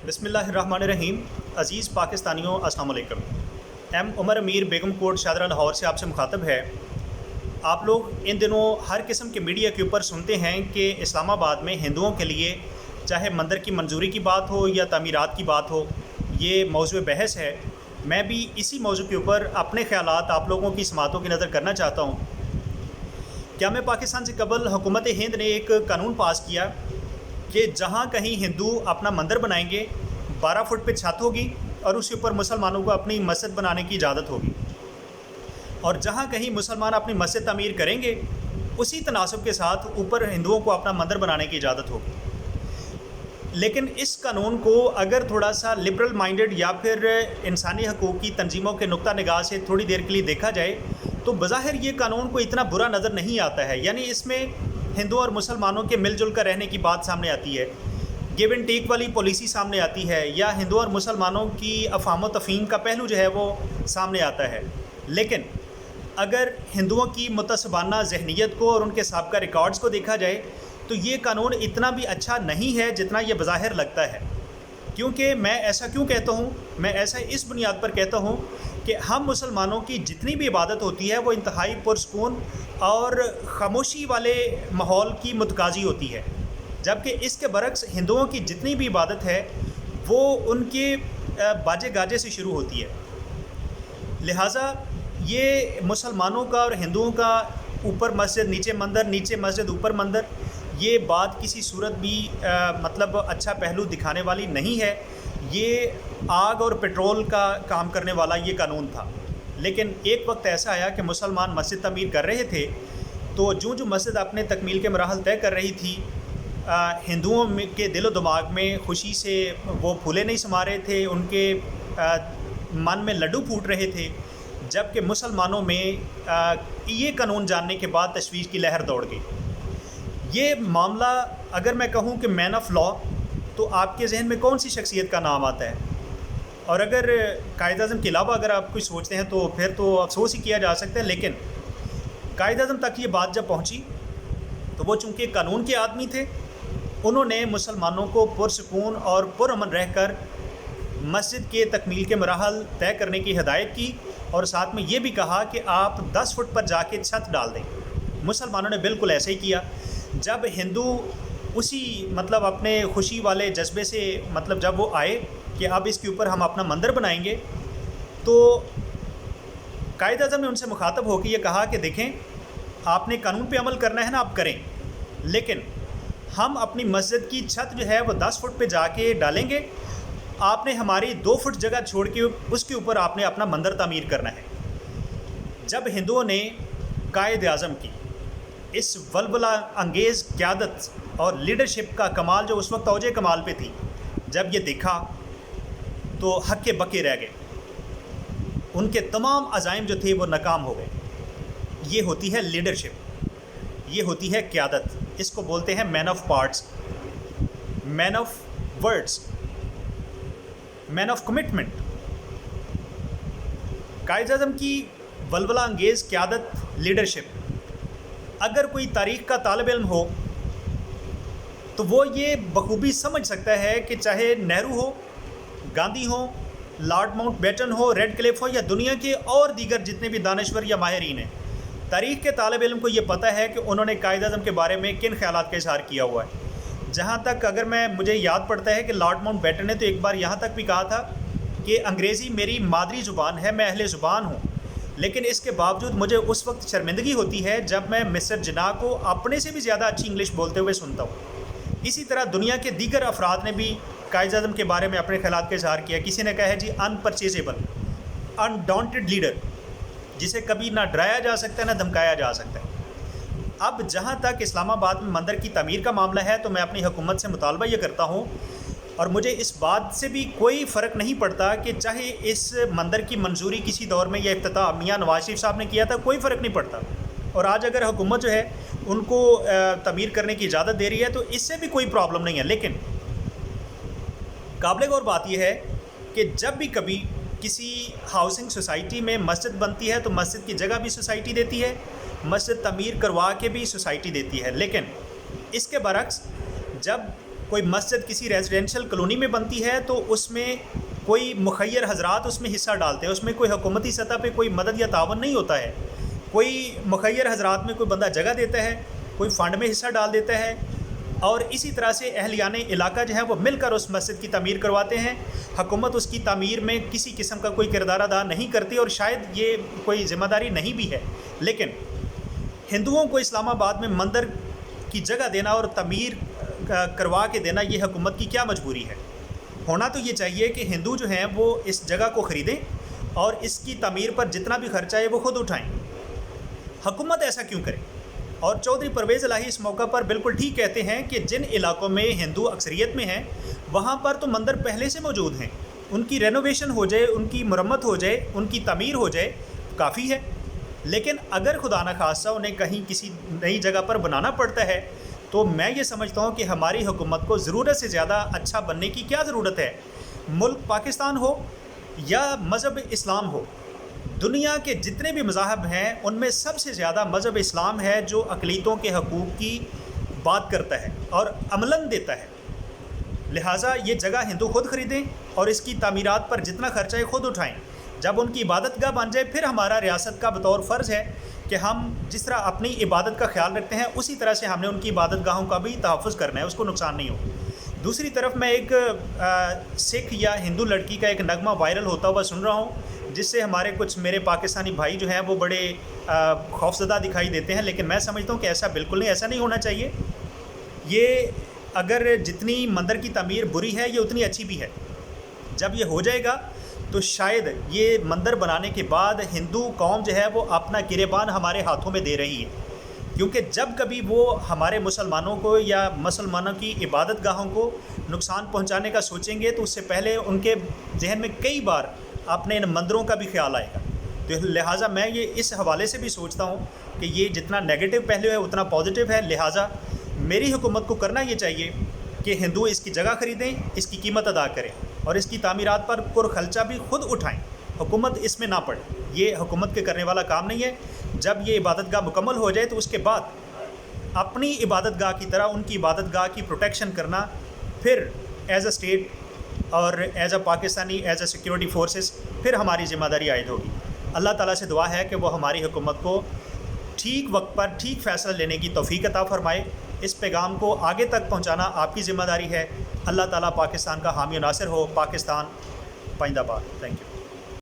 बिस्मिल्लाहिर्रहमानिर्रहीम। अज़ीज़ पाकिस्तानियों, अस्सलाम वालेकुम। एम उमर अमीर बेगम कोट शादरा लाहौर से आपसे मुखातब है। आप लोग इन दिनों हर किस्म के मीडिया के ऊपर सुनते हैं कि इस्लामाबाद में हिंदुओं के लिए चाहे मंदिर की मंजूरी की बात हो या तामीरात की बात हो, ये मौज़ूअ बहस है। मैं भी इसी मौज़ू के ऊपर अपने ख़यालात आप लोगों की समातों की नज़र करना चाहता हूँ। क्या मैं पाकिस्तान से कबल हुकूमत हिंद ने एक कानून पास किया कि जहाँ कहीं हिंदू अपना मंदिर बनाएंगे 12 फुट पे छत होगी और उसके ऊपर मुसलमानों को अपनी मस्जिद बनाने की इजाज़त होगी, और जहाँ कहीं मुसलमान अपनी मस्जिद तमीर करेंगे उसी तनासब के साथ ऊपर हिंदुओं को अपना मंदिर बनाने की इजाज़त होगी। लेकिन इस कानून को अगर थोड़ा सा लिबरल माइंडेड या फिर इंसानी हकूक़ की तंजीमों के नुक्ता निगाह से थोड़ी देर के लिए देखा जाए तो बज़ाहिर ये कानून को इतना बुरा नज़र नहीं आता है। यानी इसमें हिंदू और मुसलमानों के मिलजुल कर रहने की बात सामने आती है, गिव एंड टेक वाली पॉलिसी सामने आती है, या हिंदू और मुसलमानों की अफ़ाम व तफ़हीम का पहलू जो है वो सामने आता है। लेकिन अगर हिंदुओं की मुतसबाना जहनीत को और उनके साबका रिकॉर्ड्स को देखा जाए तो ये कानून इतना भी अच्छा नहीं है जितना ये बज़ाहिर लगता है। क्योंकि मैं ऐसा क्यों कहता हूँ? मैं ऐसा इस बुनियाद पर कहता हूँ कि हम मुसलमानों की जितनी भी इबादत होती है वो इंतहाई पुरसकून और ख़ामोशी वाले माहौल की मुतकाज़ी होती है, जबकि इसके बरक्स हिंदुओं की जितनी भी इबादत है वो उनके बाजे गाजे से शुरू होती है। लिहाजा ये मुसलमानों का और हिंदुओं का ऊपर मस्जिद नीचे मंदिर, नीचे मस्जिद ऊपर मंदिर, ये बात किसी सूरत भी मतलब अच्छा पहलू दिखाने वाली नहीं है। ये आग और पेट्रोल का काम करने वाला ये कानून था। लेकिन एक वक्त ऐसा आया कि मुसलमान मस्जिद तमीर कर रहे थे, तो जो मस्जिद अपने तकमील के मराहल तय कर रही थी, हिंदुओं के दिलो दिमाग में खुशी से वो फूले नहीं समा रहे थे, उनके मन में लड्डू फूट रहे थे, जबकि मुसलमानों में ये कानून जानने के बाद तशवीश की लहर दौड़ गई। ये मामला अगर मैं कहूँ कि मैन ऑफ लॉ, तो आपके जहन में कौन सी शख्सियत का नाम आता है? और अगर कायद-ए-आज़म के अलावा अगर आप कुछ सोचते हैं तो फिर तो अफसोस ही किया जा सकता है। लेकिन कायद-ए-आज़म तक ये बात जब पहुँची तो वो चूँकि कानून के आदमी थे, उन्होंने मुसलमानों को पुरसकून और पुरअमन रहकर मस्जिद के तकमील के मराहल तय करने की हिदायत की, और साथ में ये भी कहा कि आप 10 फुट पर जाके छत डाल दें। मुसलमानों ने बिल्कुल ऐसे ही किया। जब हिंदू उसी मतलब अपने खुशी वाले जज्बे से मतलब जब वो आए कि अब इसके ऊपर हम अपना मंदिर बनाएंगे, तो कायद-ए-आज़म ने उनसे मुखातब होकर ये कहा कि देखें, आपने कानून पे अमल करना है ना, आप करें, लेकिन हम अपनी मस्जिद की छत जो है वो 10 फुट पे जाके डालेंगे, आपने हमारी 2 फुट जगह छोड़ के उसके ऊपर आपने अपना मंदिर तामीर करना है। जब हिंदुओं ने कायद-ए-आज़म की इस वलवला अंगेज़ क़यादत और लीडरशिप का कमाल जो उस वक्त औजे कमाल पे थी, जब ये देखा तो हक्के बक्के रह गए, उनके तमाम अज़ाइम जो थे वो नाकाम हो गए। ये होती है लीडरशिप, ये होती है क़यादत, इसको बोलते हैं man of parts, man of words, man of commitment. Quaid-e-Azam की वलवला अंगेज़ क़यादत, लीडरशिप, अगर कोई तारीख़ का तालिब इल्म हो तो वो ये बखूबी समझ सकता है कि चाहे नेहरू हो, गांधी हो, लॉर्ड माउंटबेटन हो, रेड क्लिफ हो, या दुनिया के और दीगर जितने भी दानश्वर या माहिरीन हैं, तारीख़ के तालिब इल्म को ये पता है कि उन्होंने कायद-ए-आज़म के बारे में किन ख़यालात का इज़हार किया हुआ है। जहाँ तक अगर मुझे याद पड़ता है कि लॉर्ड माउंटबेटन ने तो एक बार यहाँ तक भी कहा था कि अंग्रेज़ी मेरी मादरी ज़ुबान है, मैं अहले ज़ुबान हूँ, लेकिन इसके बावजूद मुझे उस वक्त शर्मिंदगी होती है जब मैं मिस्टर जिन्ना को अपने से भी ज़्यादा अच्छी इंग्लिश बोलते हुए सुनता हूँ। इसी तरह दुनिया के दीगर अफराद ने भी कायद-ए-आज़म के बारे में अपने ख़यालात का इज़हार किया। किसी ने कहा है जी अनपरचेजेबल, अनडाउंटेड लीडर, जिसे कभी ना डराया जा सकता है ना धमकाया जा सकता है। अब जहाँ तक इस्लामाबाद में मंदिर की तमीर का मामला है तो मैं अपनी हुकूमत से मुतालबा ये करता हूँ, और मुझे इस बात से भी कोई फ़र्क नहीं पड़ता कि चाहे इस मंदिर की मंजूरी किसी दौर में या इफ्तिताह मियाँ नवाज शरीफ साहब ने किया था, कोई फ़र्क नहीं पड़ता, और आज अगर हुकूमत जो है उनको तमीर करने की इजाज़त दे रही है तो इससे भी कोई प्रॉब्लम नहीं है। लेकिन काबिल गौर बात यह है कि जब भी कभी किसी हाउसिंग सोसाइटी में मस्जिद बनती है तो मस्जिद की जगह भी सोसाइटी देती है, मस्जिद तमीर करवा के भी सोसाइटी देती है। लेकिन इसके बरक्स जब کوئی مسجد کسی ریزیڈینشل کالونی میں بنتی ہے تو اس میں کوئی مخیر حضرات اس میں حصہ ڈالتے ہیں، اس میں کوئی حکومتی سطح پہ کوئی مدد یا تعاون نہیں ہوتا ہے. کوئی مخیر حضرات میں کوئی بندہ جگہ دیتا ہے، کوئی فنڈ میں حصہ ڈال دیتا ہے، اور اسی طرح سے اہلیان علاقہ جو ہے وہ مل کر اس مسجد کی تعمیر کرواتے ہیں. حکومت اس کی تعمیر میں کسی قسم کا کوئی کردار ادا نہیں کرتی، اور شاید یہ کوئی ذمہ داری نہیں بھی ہے. لیکن ہندوؤں کو اسلام آباد میں مندر کی جگہ دینا اور تعمیر کروا کے دینا، یہ حکومت کی کیا مجبوری ہے؟ ہونا تو یہ چاہیے کہ ہندو جو ہیں وہ اس جگہ کو خریدیں اور اس کی تعمیر پر جتنا بھی خرچہ ہے وہ خود اٹھائیں. حکومت ایسا کیوں کرے؟ اور چودھری پرویز الہی اس موقع پر بالکل ٹھیک کہتے ہیں کہ جن علاقوں میں ہندو اکثریت میں ہیں وہاں پر تو مندر پہلے سے موجود ہیں، ان کی رینوویشن ہو جائے، ان کی مرمت ہو جائے، ان کی تعمیر ہو جائے، کافی ہے. لیکن اگر خدا نخواستہ انہیں کہیں کسی نئی جگہ پر بنانا پڑتا ہے تو میں یہ سمجھتا ہوں کہ ہماری حکومت کو ضرورت سے زیادہ اچھا بننے کی کیا ضرورت ہے. ملک پاکستان ہو یا مذہب اسلام ہو، دنیا کے جتنے بھی مذاہب ہیں ان میں سب سے زیادہ مذہب اسلام ہے جو اقلیتوں کے حقوق کی بات کرتا ہے اور عملاً دیتا ہے. لہٰذا یہ جگہ ہندو خود خریدیں اور اس کی تعمیرات پر جتنا خرچہ ہے خود اٹھائیں. جب ان کی عبادت گاہ بن جائے پھر ہمارا ریاست کا بطور فرض ہے کہ ہم جس طرح اپنی عبادت کا خیال رکھتے ہیں اسی طرح سے ہم نے ان کی عبادت گاہوں کا بھی تحفظ کرنا ہے، اس کو نقصان نہیں ہو. دوسری طرف میں ایک سکھ یا ہندو لڑکی کا ایک نغمہ وائرل ہوتا ہوا سن رہا ہوں، جس سے ہمارے کچھ میرے پاکستانی بھائی جو ہیں وہ بڑے خوفزدہ دکھائی دیتے ہیں. لیکن میں سمجھتا ہوں کہ ایسا بالکل نہیں، ایسا نہیں ہونا چاہیے. یہ اگر جتنی مندر کی تعمیر بری ہے یہ اتنی اچھی بھی ہے. جب یہ ہو جائے گا تو شاید یہ مندر بنانے کے بعد ہندو قوم جو ہے وہ اپنا گریبان ہمارے ہاتھوں میں دے رہی ہے، کیونکہ جب کبھی وہ ہمارے مسلمانوں کو یا مسلمانوں کی عبادت گاہوں کو نقصان پہنچانے کا سوچیں گے تو اس سے پہلے ان کے ذہن میں کئی بار اپنے ان مندروں کا بھی خیال آئے گا. تو لہٰذا میں یہ اس حوالے سے بھی سوچتا ہوں کہ یہ جتنا نیگیٹو پہلو ہے اتنا پازیٹیو ہے. لہٰذا میری حکومت کو کرنا یہ چاہیے کہ ہندو اس کی جگہ خریدیں، اس کی قیمت ادا کریں اور اس کی تعمیرات پر خرچہ بھی خود اٹھائیں. حکومت اس میں نہ پڑے، یہ حکومت کے کرنے والا کام نہیں ہے. جب یہ عبادت گاہ مکمل ہو جائے تو اس کے بعد اپنی عبادت گاہ کی طرح ان کی عبادت گاہ کی پروٹیکشن کرنا پھر ایز اے اسٹیٹ اور as a Pakistani as a security forces پھر ہماری ذمہ داری عائد ہوگی. اللہ تعالیٰ سے دعا ہے کہ وہ ہماری حکومت کو ٹھیک وقت پر ٹھیک فیصلہ لینے کی توفیق عطا فرمائے. اس پیغام کو آگے تک پہنچانا آپ کی ذمہ داری ہے. اللہ تعالیٰ پاکستان کا حامی و ناصر ہو. پاکستان پائندہ باد. Thank you.